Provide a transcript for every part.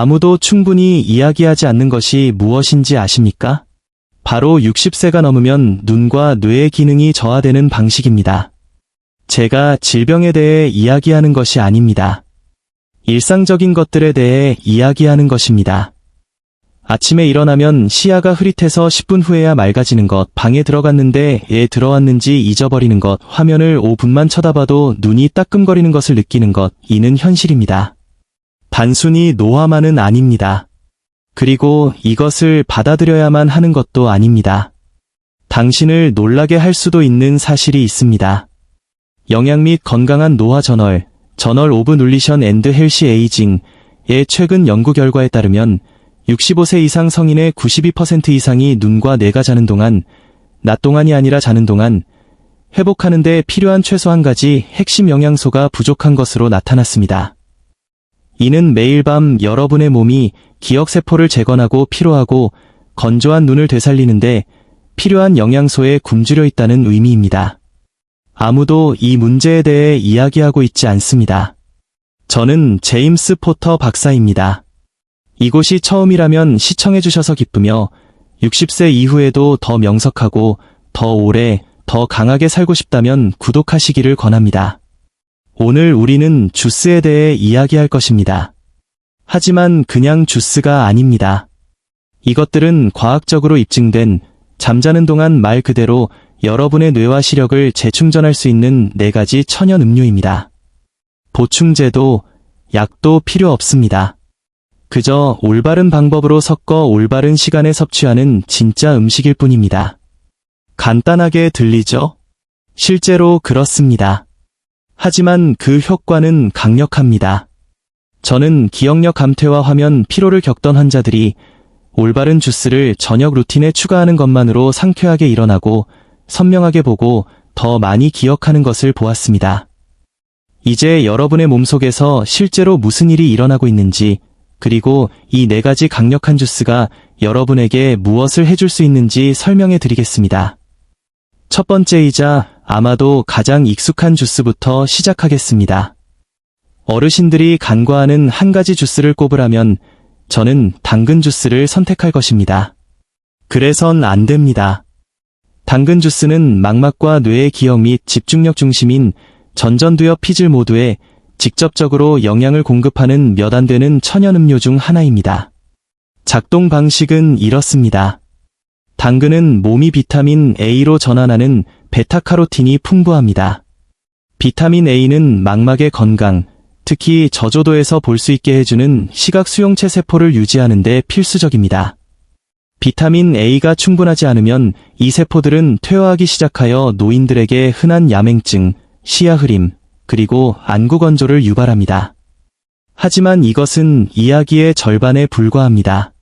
아무도 충분히 이야기하지 않는 것이 무엇인지 아십니까? 바로 60세가 넘으면 눈과 뇌의 기능이 저하되는 방식입니다. 제가 질병에 대해 이야기하는 것이 아닙니다. 일상적인 것들에 대해 이야기하는 것입니다. 아침에 일어나면 시야가 흐릿해서 10분 후에야 맑아지는 것, 방에 들어갔는데 애 들어왔는지 잊어버리는 것, 화면을 5분만 쳐다봐도 눈이 따끔거리는 것을 느끼는 것, 이는 현실입니다. 단순히 노화만은 아닙니다. 그리고 이것을 받아들여야만 하는 것도 아닙니다. 당신을 놀라게 할 수도 있는 사실이 있습니다. 영양 및 건강한 노화 저널 오브 눌리션 앤드 헬시 에이징의 최근 연구 결과에 따르면 65세 이상 성인의 92% 이상이 눈과 뇌가 자는 동안, 낮 동안이 아니라 자는 동안 회복하는 데 필요한 최소 한 가지 핵심 영양소가 부족한 것으로 나타났습니다. 이는 매일 밤 여러분의 몸이 기억세포를 재건하고 피로하고 건조한 눈을 되살리는데 필요한 영양소에 굶주려 있다는 의미입니다. 아무도 이 문제에 대해 이야기하고 있지 않습니다. 저는 제임스 포터 박사입니다. 이곳이 처음이라면 시청해주셔서 기쁘며 60세 이후에도 더 명석하고 더 오래, 더 강하게 살고 싶다면 구독하시기를 권합니다. 오늘 우리는 주스에 대해 이야기할 것입니다. 하지만 그냥 주스가 아닙니다. 이것들은 과학적으로 입증된 잠자는 동안 말 그대로 여러분의 뇌와 시력을 재충전할 수 있는 4가지 천연 음료입니다. 보충제도, 약도 필요 없습니다. 그저 올바른 방법으로 섞어 올바른 시간에 섭취하는 진짜 음식일 뿐입니다. 간단하게 들리죠? 실제로 그렇습니다. 하지만 그 효과는 강력합니다. 저는 기억력 감퇴와 화면 피로를 겪던 환자들이 올바른 주스를 저녁 루틴에 추가하는 것만으로 상쾌하게 일어나고 선명하게 보고 더 많이 기억하는 것을 보았습니다. 이제 여러분의 몸속에서 실제로 무슨 일이 일어나고 있는지, 그리고 이 4가지 강력한 주스가 여러분에게 무엇을 해줄 수 있는지 설명해 드리겠습니다. 첫 번째이자 아마도 가장 익숙한 주스부터 시작하겠습니다. 어르신들이 간과하는 한 가지 주스를 꼽으라면 저는 당근 주스를 선택할 것입니다. 그래선 안 됩니다. 당근 주스는 망막과 뇌의 기억 및 집중력 중심인 전전두엽 피질 모두에 직접적으로 영양을 공급하는 몇 안 되는 천연 음료 중 하나입니다. 작동 방식은 이렇습니다. 당근은 몸이 비타민 A로 전환하는 베타카로틴이 풍부합니다. 비타민 A는 망막의 건강, 특히 저조도에서 볼 수 있게 해주는 시각 수용체 세포를 유지하는 데 필수적입니다. 비타민 A가 충분하지 않으면 이 세포들은 퇴화하기 시작하여 노인들에게 흔한 야맹증, 시야 흐림, 그리고 안구 건조를 유발합니다. 하지만 이것은 이야기의 절반에 불과합니다.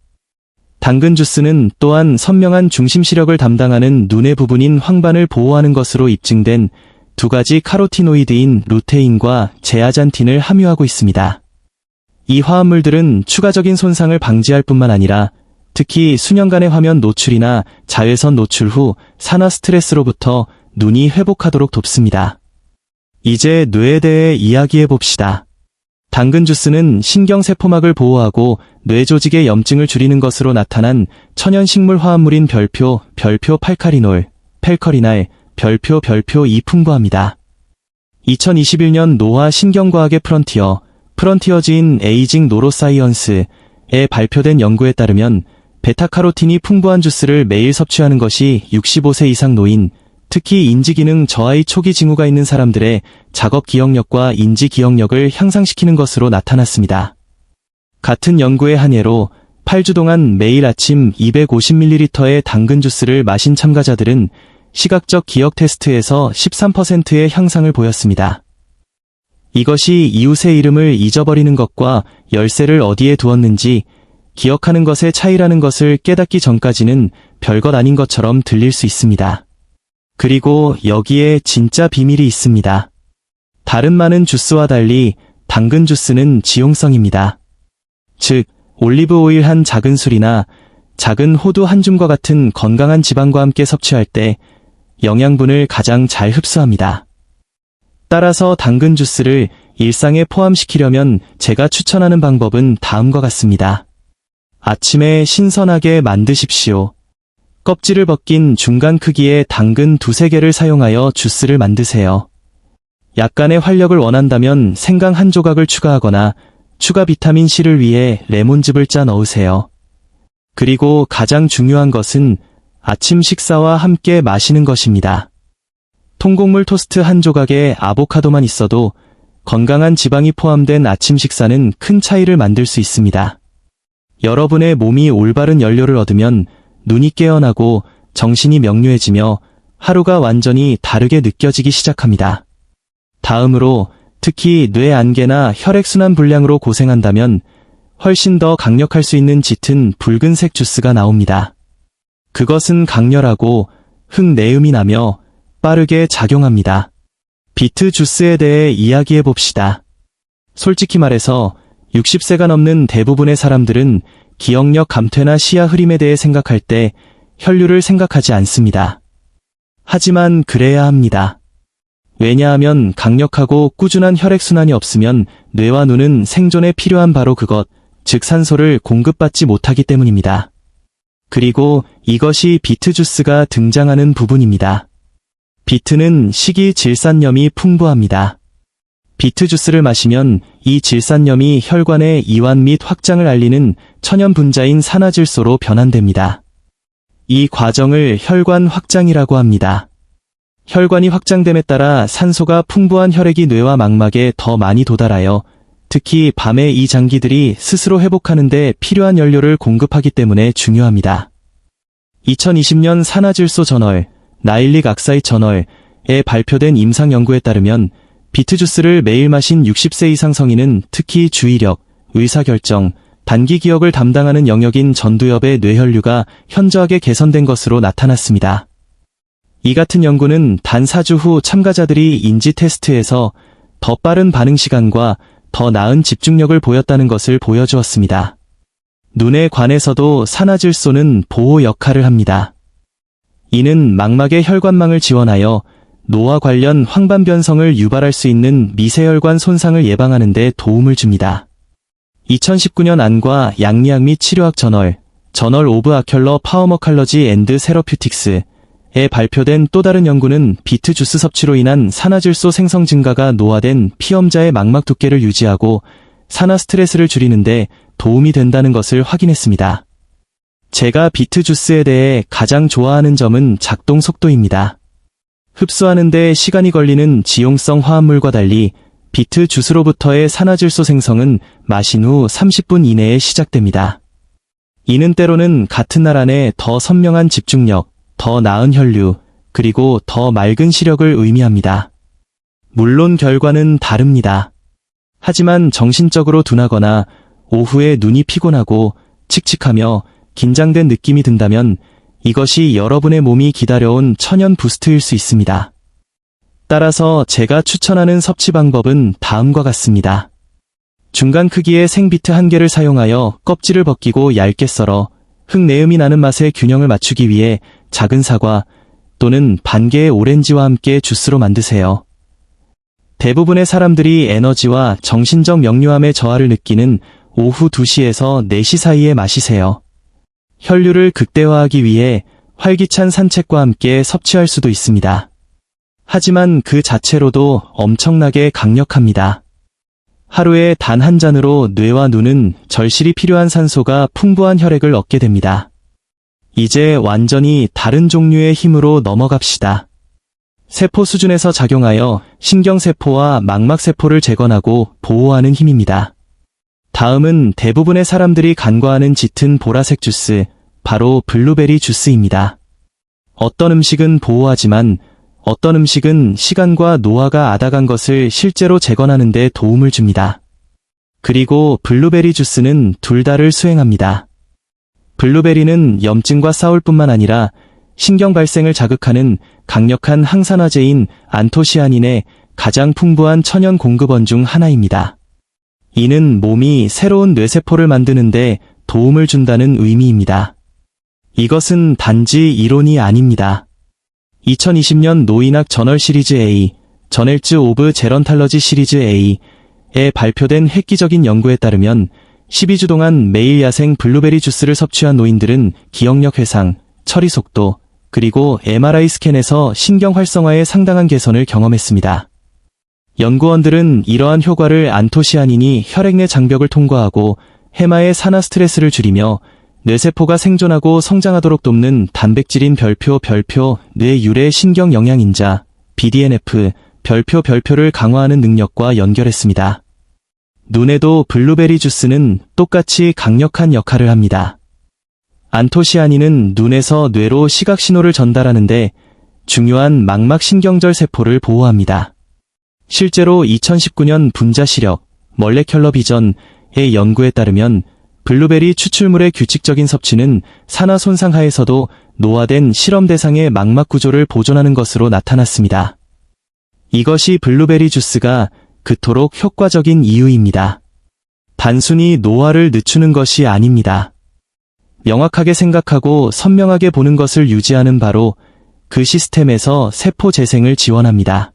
당근 주스는 또한 선명한 중심 시력을 담당하는 눈의 부분인 황반을 보호하는 것으로 입증된 2가지 카로티노이드인 루테인과 제아잔틴을 함유하고 있습니다. 이 화합물들은 추가적인 손상을 방지할 뿐만 아니라 특히 수년간의 화면 노출이나 자외선 노출 후 산화 스트레스로부터 눈이 회복하도록 돕습니다. 이제 뇌에 대해 이야기해 봅시다. 당근 주스는 신경세포막을 보호하고 뇌 조직의 염증을 줄이는 것으로 나타난 천연 식물 화합물인 별표 팔카리놀, 펠커리날, 별표 2 풍부합니다. 2021년 노화 신경과학의 프런티어즈인 에이징 노로사이언스에 발표된 연구에 따르면 베타카로틴이 풍부한 주스를 매일 섭취하는 것이 65세 이상 노인, 특히 인지기능 저하의 초기 징후가 있는 사람들의 작업 기억력과 인지 기억력을 향상시키는 것으로 나타났습니다. 같은 연구의 한 예로 8주 동안 매일 아침 250ml의 당근 주스를 마신 참가자들은 시각적 기억 테스트에서 13%의 향상을 보였습니다. 이것이 이웃의 이름을 잊어버리는 것과 열쇠를 어디에 두었는지 기억하는 것의 차이라는 것을 깨닫기 전까지는 별것 아닌 것처럼 들릴 수 있습니다. 그리고 여기에 진짜 비밀이 있습니다. 다른 많은 주스와 달리 당근 주스는 지용성입니다. 즉, 올리브 오일 한 작은 술이나 작은 호두 한 줌과 같은 건강한 지방과 함께 섭취할 때 영양분을 가장 잘 흡수합니다. 따라서 당근 주스를 일상에 포함시키려면 제가 추천하는 방법은 다음과 같습니다. 아침에 신선하게 만드십시오. 껍질을 벗긴 중간 크기의 당근 2~3개를 사용하여 주스를 만드세요. 약간의 활력을 원한다면 생강 한 조각을 추가하거나 추가 비타민C를 위해 레몬즙을 짜 넣으세요. 그리고 가장 중요한 것은 아침 식사와 함께 마시는 것입니다. 통곡물 토스트 한 조각에 아보카도만 있어도 건강한 지방이 포함된 아침 식사는 큰 차이를 만들 수 있습니다. 여러분의 몸이 올바른 연료를 얻으면 눈이 깨어나고 정신이 명료해지며 하루가 완전히 다르게 느껴지기 시작합니다. 다음으로 특히 뇌 안개나 혈액순환 불량으로 고생한다면 훨씬 더 강력할 수 있는 짙은 붉은색 주스가 나옵니다. 그것은 강렬하고 흙내음이 나며 빠르게 작용합니다. 비트 주스에 대해 이야기해 봅시다. 솔직히 말해서 60세가 넘는 대부분의 사람들은 기억력 감퇴나 시야 흐림에 대해 생각할 때 혈류를 생각하지 않습니다. 하지만 그래야 합니다. 왜냐하면 강력하고 꾸준한 혈액순환이 없으면 뇌와 눈은 생존에 필요한 바로 그것, 즉 산소를 공급받지 못하기 때문입니다. 그리고 이것이 비트 주스가 등장하는 부분입니다. 비트는 식이질산염이 풍부합니다. 비트 주스를 마시면 이 질산염이 혈관의 이완 및 확장을 알리는 천연 분자인 산화질소로 변환됩니다. 이 과정을 혈관 확장이라고 합니다. 혈관이 확장됨에 따라 산소가 풍부한 혈액이 뇌와 망막에 더 많이 도달하여 특히 밤에 이 장기들이 스스로 회복하는 데 필요한 연료를 공급하기 때문에 중요합니다. 2020년 산화질소 저널, 나일릭 악사이드 저널에 발표된 임상 연구에 따르면 비트 주스를 매일 마신 60세 이상 성인은 특히 주의력, 의사결정, 단기 기억을 담당하는 영역인 전두엽의 뇌혈류가 현저하게 개선된 것으로 나타났습니다. 이 같은 연구는 단 4주 후 참가자들이 인지 테스트에서 더 빠른 반응 시간과 더 나은 집중력을 보였다는 것을 보여주었습니다. 눈에 관해서도 산화질소는 보호 역할을 합니다. 이는 망막의 혈관망을 지원하여 노화 관련 황반 변성을 유발할 수 있는 미세혈관 손상을 예방하는 데 도움을 줍니다. 2019년 안과 양리학 및 치료학 저널 오브 아큘러 파워머칼러지 앤드 세러퓨틱스에 발표된 또 다른 연구는 비트 주스 섭취로 인한 산화질소 생성 증가가 노화된 피험자의 망막 두께를 유지하고 산화 스트레스를 줄이는데 도움이 된다는 것을 확인했습니다. 제가 비트 주스에 대해 가장 좋아하는 점은 작동 속도입니다. 흡수하는 데 시간이 걸리는 지용성 화합물과 달리 비트 주스로부터의 산화질소 생성은 마신 후 30분 이내에 시작됩니다. 이는 때로는 같은 날 안에 더 선명한 집중력, 더 나은 혈류, 그리고 더 맑은 시력을 의미합니다. 물론 결과는 다릅니다. 하지만 정신적으로 둔하거나 오후에 눈이 피곤하고 칙칙하며 긴장된 느낌이 든다면 이것이 여러분의 몸이 기다려온 천연 부스트일 수 있습니다. 따라서 제가 추천하는 섭취 방법은 다음과 같습니다. 중간 크기의 생비트 1개를 사용하여 껍질을 벗기고 얇게 썰어 흙내음이 나는 맛의 균형을 맞추기 위해 작은 사과 또는 반 개의 오렌지와 함께 주스로 만드세요. 대부분의 사람들이 에너지와 정신적 명료함의 저하를 느끼는 오후 2시에서 4시 사이에 마시세요. 혈류를 극대화하기 위해 활기찬 산책과 함께 섭취할 수도 있습니다. 하지만 그 자체로도 엄청나게 강력합니다. 하루에 단 한 잔으로 뇌와 눈은 절실히 필요한 산소가 풍부한 혈액을 얻게 됩니다. 이제 완전히 다른 종류의 힘으로 넘어갑시다. 세포 수준에서 작용하여 신경세포와 망막세포를 재건하고 보호하는 힘입니다. 다음은 대부분의 사람들이 간과하는 짙은 보라색 주스, 바로 블루베리 주스입니다. 어떤 음식은 보호하지만 어떤 음식은 시간과 노화가 아다간 것을 실제로 재건하는 데 도움을 줍니다. 그리고 블루베리 주스는 둘 다를 수행합니다. 블루베리는 염증과 싸울 뿐만 아니라 신경 발생을 자극하는 강력한 항산화제인 안토시아닌의 가장 풍부한 천연 공급원 중 하나입니다. 이는 몸이 새로운 뇌세포를 만드는데 도움을 준다는 의미입니다. 이것은 단지 이론이 아닙니다. 2020년 노인학 저널 시리즈 A, 저넬즈 오브 제런탈러지 시리즈 A 발표된 획기적인 연구에 따르면 12주 동안 매일 야생 블루베리 주스를 섭취한 노인들은 기억력 회상, 처리 속도, 그리고 MRI 스캔에서 신경 활성화에 상당한 개선을 경험했습니다. 연구원들은 이러한 효과를 안토시아닌이 혈액 내 장벽을 통과하고 해마의 산화 스트레스를 줄이며 뇌세포가 생존하고 성장하도록 돕는 단백질인 별표 뇌 유래 신경 영양인자 BDNF 별표를 강화하는 능력과 연결했습니다. 눈에도 블루베리 주스는 똑같이 강력한 역할을 합니다. 안토시아닌은 눈에서 뇌로 시각 신호를 전달하는데 중요한 망막신경절 세포를 보호합니다. 실제로 2019년 분자시력, 멀레큘러 비전의 연구에 따르면 블루베리 추출물의 규칙적인 섭취는 산화 손상 하에서도 노화된 실험 대상의 망막 구조를 보존하는 것으로 나타났습니다. 이것이 블루베리 주스가 그토록 효과적인 이유입니다. 단순히 노화를 늦추는 것이 아닙니다. 명확하게 생각하고 선명하게 보는 것을 유지하는 바로 그 시스템에서 세포 재생을 지원합니다.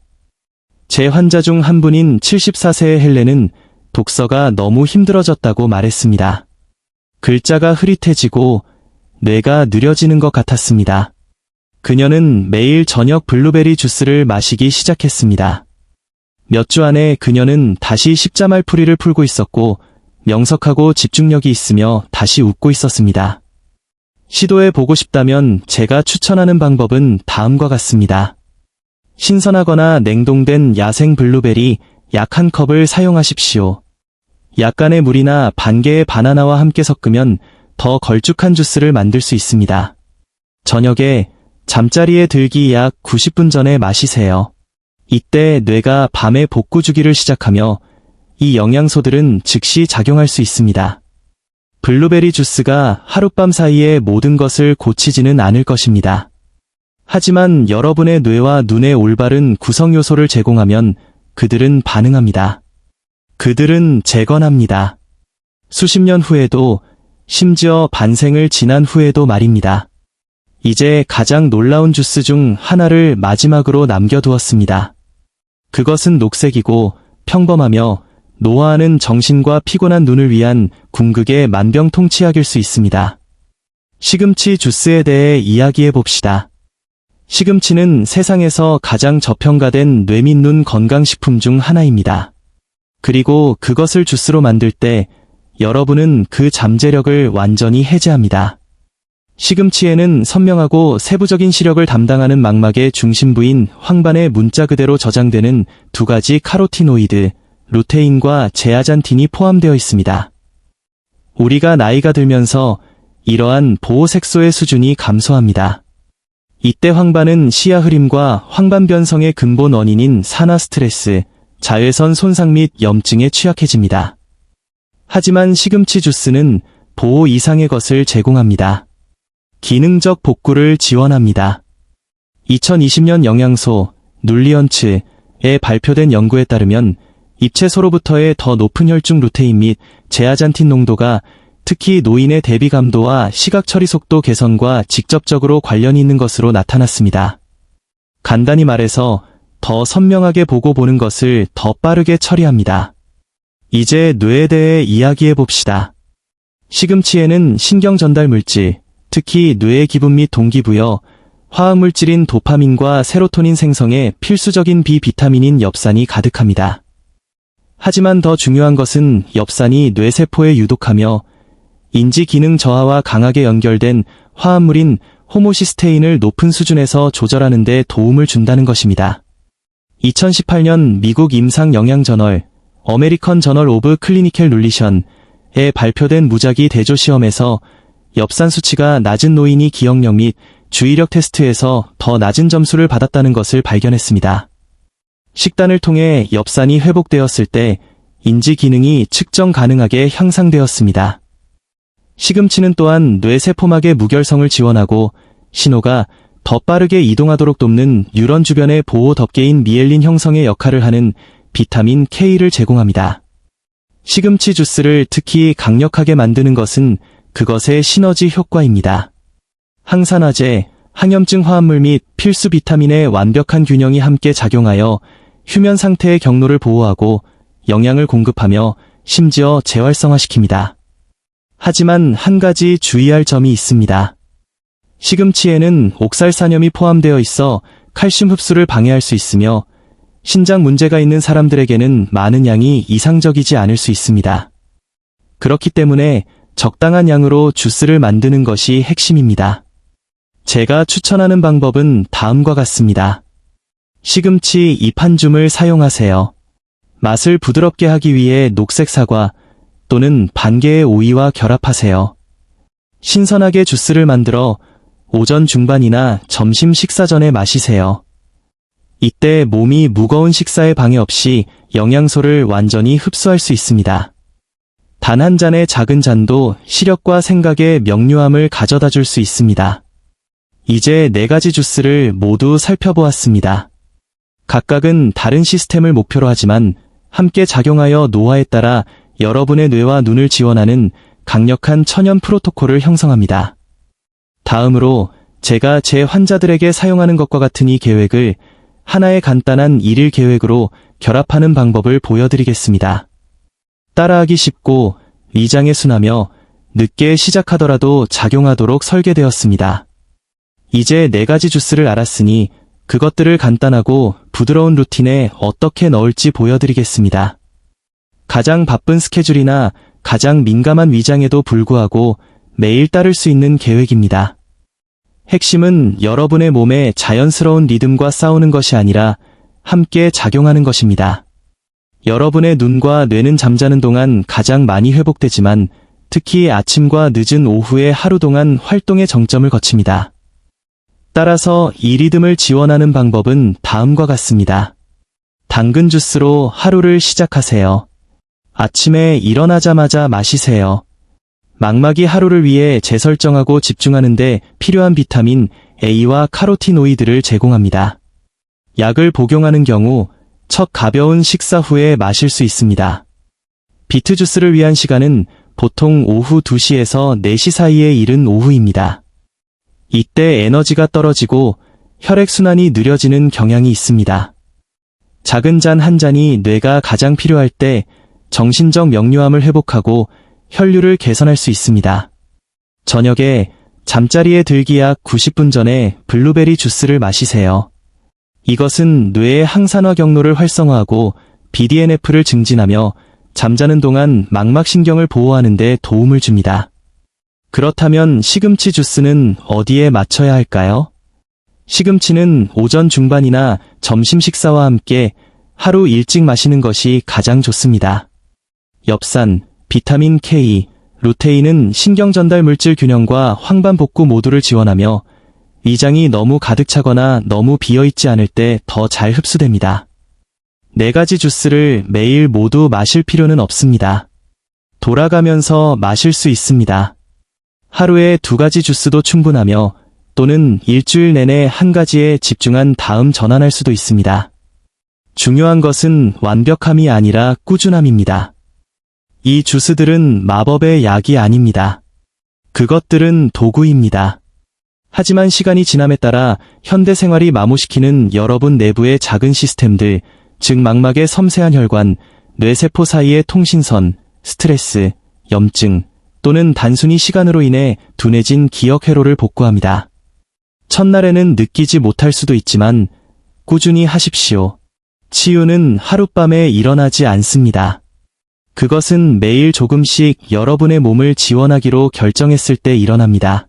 제 환자 중 한 분인 74세의 헬렌은 독서가 너무 힘들어졌다고 말했습니다. 글자가 흐릿해지고 뇌가 느려지는 것 같았습니다. 그녀는 매일 저녁 블루베리 주스를 마시기 시작했습니다. 몇 주 안에 그녀는 다시 십자말풀이를 풀고 있었고 명석하고 집중력이 있으며 다시 웃고 있었습니다. 시도해 보고 싶다면 제가 추천하는 방법은 다음과 같습니다. 신선하거나 냉동된 야생 블루베리 약 1컵을 사용하십시오. 약간의 물이나 반 개의 바나나와 함께 섞으면 더 걸쭉한 주스를 만들 수 있습니다. 저녁에 잠자리에 들기 약 90분 전에 마시세요. 이때 뇌가 밤에 복구 주기를 시작하며 이 영양소들은 즉시 작용할 수 있습니다. 블루베리 주스가 하룻밤 사이에 모든 것을 고치지는 않을 것입니다. 하지만 여러분의 뇌와 눈의 올바른 구성 요소를 제공하면 그들은 반응합니다. 그들은 재건합니다. 수십 년 후에도, 심지어 반생을 지난 후에도 말입니다. 이제 가장 놀라운 주스 중 하나를 마지막으로 남겨두었습니다. 그것은 녹색이고 평범하며 노화하는 정신과 피곤한 눈을 위한 궁극의 만병통치약일 수 있습니다. 시금치 주스에 대해 이야기해 봅시다. 시금치는 세상에서 가장 저평가된 뇌 및 눈 건강식품 중 하나입니다. 그리고 그것을 주스로 만들 때 여러분은 그 잠재력을 완전히 해제합니다. 시금치에는 선명하고 세부적인 시력을 담당하는 망막의 중심부인 황반에 문자 그대로 저장되는 두 가지 카로티노이드, 루테인과 제아잔틴이 포함되어 있습니다. 우리가 나이가 들면서 이러한 보호색소의 수준이 감소합니다. 이때 황반은 시야 흐림과 황반 변성의 근본 원인인 산화 스트레스, 자외선 손상 및 염증에 취약해집니다. 하지만 시금치 주스는 보호 이상의 것을 제공합니다. 기능적 복구를 지원합니다. 2020년 영양소 눌리언츠에 발표된 연구에 따르면 잎채소로부터의 더 높은 혈중 루테인 및 제아잔틴 농도가 특히 노인의 대비 감도와 시각 처리 속도 개선과 직접적으로 관련이 있는 것으로 나타났습니다. 간단히 말해서 더 선명하게 보고 보는 것을 더 빠르게 처리합니다. 이제 뇌에 대해 이야기해 봅시다. 시금치에는 신경 전달 물질, 특히 뇌의 기분 및 동기부여, 화학물질인 도파민과 세로토닌 생성에 필수적인 비비타민인 엽산이 가득합니다. 하지만 더 중요한 것은 엽산이 뇌세포에 유독하며 인지 기능 저하와 강하게 연결된 화합물인 호모시스테인을 높은 수준에서 조절하는 데 도움을 준다는 것입니다. 2018년 미국 임상영양저널 어메리컨 저널 오브 클리니컬 눌리션에 발표된 무작위 대조 시험에서 엽산 수치가 낮은 노인이 기억력 및 주의력 테스트에서 더 낮은 점수를 받았다는 것을 발견했습니다. 식단을 통해 엽산이 회복되었을 때 인지 기능이 측정 가능하게 향상되었습니다. 시금치는 또한 뇌세포막의 무결성을 지원하고 신호가 더 빠르게 이동하도록 돕는 뉴런 주변의 보호 덮개인 미엘린 형성의 역할을 하는 비타민 K를 제공합니다. 시금치 주스를 특히 강력하게 만드는 것은 그것의 시너지 효과입니다. 항산화제, 항염증 화합물 및 필수 비타민의 완벽한 균형이 함께 작용하여 휴면 상태의 경로를 보호하고 영양을 공급하며 심지어 재활성화시킵니다. 하지만 한 가지 주의할 점이 있습니다. 시금치에는 옥살산염이 포함되어 있어 칼슘 흡수를 방해할 수 있으며 신장 문제가 있는 사람들에게는 많은 양이 이상적이지 않을 수 있습니다. 그렇기 때문에 적당한 양으로 주스를 만드는 것이 핵심입니다. 제가 추천하는 방법은 다음과 같습니다. 시금치 잎 한 줌을 사용하세요. 맛을 부드럽게 하기 위해 녹색 사과 또는 반 개의 오이와 결합하세요. 신선하게 주스를 만들어 오전 중반이나 점심 식사 전에 마시세요. 이때 몸이 무거운 식사에 방해 없이 영양소를 완전히 흡수할 수 있습니다. 단 한 잔의 작은 잔도 시력과 생각의 명료함을 가져다 줄 수 있습니다. 이제 4가지 주스를 모두 살펴보았습니다. 각각은 다른 시스템을 목표로 하지만 함께 작용하여 노화에 따라 여러분의 뇌와 눈을 지원하는 강력한 천연 프로토콜을 형성합니다. 다음으로 제가 제 환자들에게 사용하는 것과 같은 이 계획을 하나의 간단한 일일 계획으로 결합하는 방법을 보여드리겠습니다. 따라하기 쉽고 위장에 순하며 늦게 시작하더라도 작용하도록 설계되었습니다. 이제 4가지 주스를 알았으니 그것들을 간단하고 부드러운 루틴에 어떻게 넣을지 보여드리겠습니다. 가장 바쁜 스케줄이나 가장 민감한 위장에도 불구하고 매일 따를 수 있는 계획입니다. 핵심은 여러분의 몸의 자연스러운 리듬과 싸우는 것이 아니라 함께 작용하는 것입니다. 여러분의 눈과 뇌는 잠자는 동안 가장 많이 회복되지만 특히 아침과 늦은 오후에 하루 동안 활동의 정점을 거칩니다. 따라서 이 리듬을 지원하는 방법은 다음과 같습니다. 당근 주스로 하루를 시작하세요. 아침에 일어나자마자 마시세요. 망막이 하루를 위해 재설정하고 집중하는데 필요한 비타민 A와 카로티노이드를 제공합니다. 약을 복용하는 경우 첫 가벼운 식사 후에 마실 수 있습니다. 비트 주스를 위한 시간은 보통 오후 2시에서 4시 사이에 이른 오후입니다. 이때 에너지가 떨어지고 혈액순환이 느려지는 경향이 있습니다. 작은 잔 한 잔이 뇌가 가장 필요할 때 정신적 명료함을 회복하고 혈류를 개선할 수 있습니다. 저녁에 잠자리에 들기 약 90분 전에 블루베리 주스를 마시세요. 이것은 뇌의 항산화 경로를 활성화하고 BDNF를 증진하며 잠자는 동안 망막신경을 보호하는 데 도움을 줍니다. 그렇다면 시금치 주스는 어디에 맞춰야 할까요? 시금치는 오전 중반이나 점심 식사와 함께 하루 일찍 마시는 것이 가장 좋습니다. 엽산, 비타민 K, 루테인은 신경 전달 물질 균형과 황반 복구 모두를 지원하며 위장이 너무 가득 차거나 너무 비어있지 않을 때 더 잘 흡수됩니다. 4가지 주스를 매일 모두 마실 필요는 없습니다. 돌아가면서 마실 수 있습니다. 하루에 2가지 주스도 충분하며 또는 일주일 내내 한 가지에 집중한 다음 전환할 수도 있습니다. 중요한 것은 완벽함이 아니라 꾸준함입니다. 이 주스들은 마법의 약이 아닙니다. 그것들은 도구입니다. 하지만 시간이 지남에 따라 현대 생활이 마모시키는 여러분 내부의 작은 시스템들, 즉 망막의 섬세한 혈관, 뇌세포 사이의 통신선, 스트레스, 염증, 또는 단순히 시간으로 인해 둔해진 기억 회로를 복구합니다. 첫날에는 느끼지 못할 수도 있지만 꾸준히 하십시오. 치유는 하룻밤에 일어나지 않습니다. 그것은 매일 조금씩 여러분의 몸을 지원하기로 결정했을 때 일어납니다.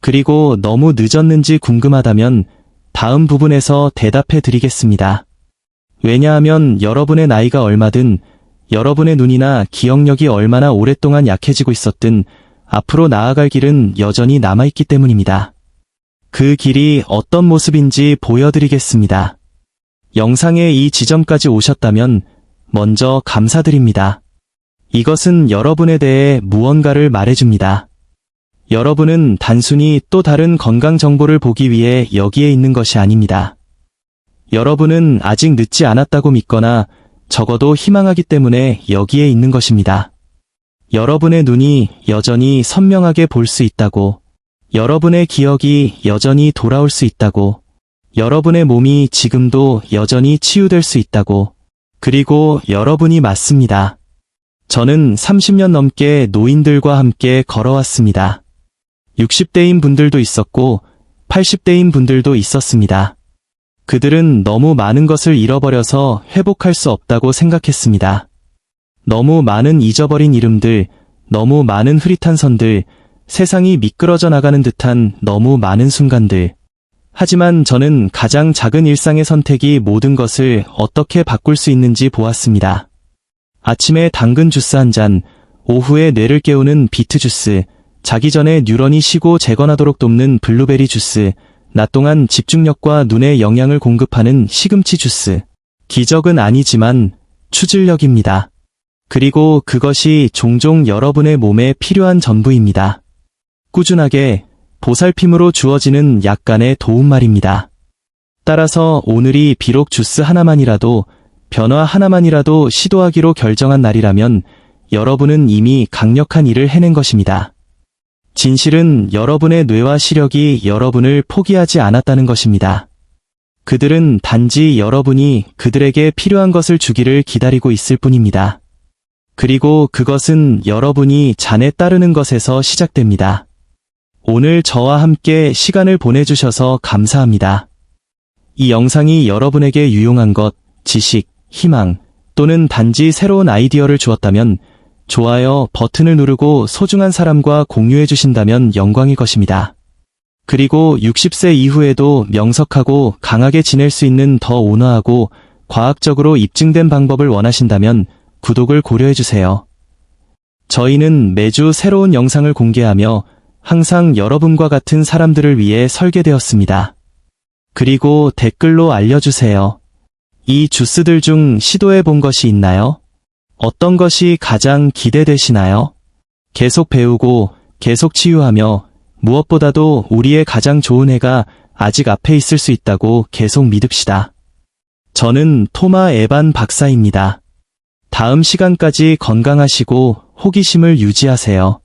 그리고 너무 늦었는지 궁금하다면 다음 부분에서 대답해 드리겠습니다. 왜냐하면 여러분의 나이가 얼마든 여러분의 눈이나 기억력이 얼마나 오랫동안 약해지고 있었든 앞으로 나아갈 길은 여전히 남아있기 때문입니다. 그 길이 어떤 모습인지 보여드리겠습니다. 영상의 이 지점까지 오셨다면 먼저 감사드립니다. 이것은 여러분에 대해 무언가를 말해줍니다. 여러분은 단순히 또 다른 건강 정보를 보기 위해 여기에 있는 것이 아닙니다. 여러분은 아직 늦지 않았다고 믿거나 적어도 희망하기 때문에 여기에 있는 것입니다. 여러분의 눈이 여전히 선명하게 볼 수 있다고, 여러분의 기억이 여전히 돌아올 수 있다고, 여러분의 몸이 지금도 여전히 치유될 수 있다고, 그리고 여러분이 맞습니다. 저는 30년 넘게 노인들과 함께 걸어왔습니다. 60대인 분들도 있었고 80대인 분들도 있었습니다. 그들은 너무 많은 것을 잃어버려서 회복할 수 없다고 생각했습니다. 너무 많은 잊어버린 이름들, 너무 많은 흐릿한 선들, 세상이 미끄러져 나가는 듯한 너무 많은 순간들. 하지만 저는 가장 작은 일상의 선택이 모든 것을 어떻게 바꿀 수 있는지 보았습니다. 아침에 당근 주스 한 잔, 오후에 뇌를 깨우는 비트 주스, 자기 전에 뉴런이 쉬고 재건하도록 돕는 블루베리 주스, 낮 동안 집중력과 눈에 영양을 공급하는 시금치 주스. 기적은 아니지만 추진력입니다. 그리고 그것이 종종 여러분의 몸에 필요한 전부입니다. 꾸준하게 보살핌으로 주어지는 약간의 도움 말입니다. 따라서 오늘이 비록 주스 하나만이라도, 변화 하나만이라도 시도하기로 결정한 날이라면 여러분은 이미 강력한 일을 해낸 것입니다. 진실은 여러분의 뇌와 시력이 여러분을 포기하지 않았다는 것입니다. 그들은 단지 여러분이 그들에게 필요한 것을 주기를 기다리고 있을 뿐입니다. 그리고 그것은 여러분이 잔에 따르는 것에서 시작됩니다. 오늘 저와 함께 시간을 보내주셔서 감사합니다. 이 영상이 여러분에게 유용한 것, 지식, 희망, 또는 단지 새로운 아이디어를 주었다면 좋아요 버튼을 누르고 소중한 사람과 공유해 주신다면 영광일 것입니다. 그리고 60세 이후에도 명석하고 강하게 지낼 수 있는 더 온화하고 과학적으로 입증된 방법을 원하신다면 구독을 고려해 주세요. 저희는 매주 새로운 영상을 공개하며 항상 여러분과 같은 사람들을 위해 설계되었습니다. 그리고 댓글로 알려주세요. 이 주스들 중 시도해 본 것이 있나요? 어떤 것이 가장 기대되시나요? 계속 배우고 계속 치유하며 무엇보다도 우리의 가장 좋은 해가 아직 앞에 있을 수 있다고 계속 믿읍시다. 저는 토마 에반 박사입니다. 다음 시간까지 건강하시고 호기심을 유지하세요.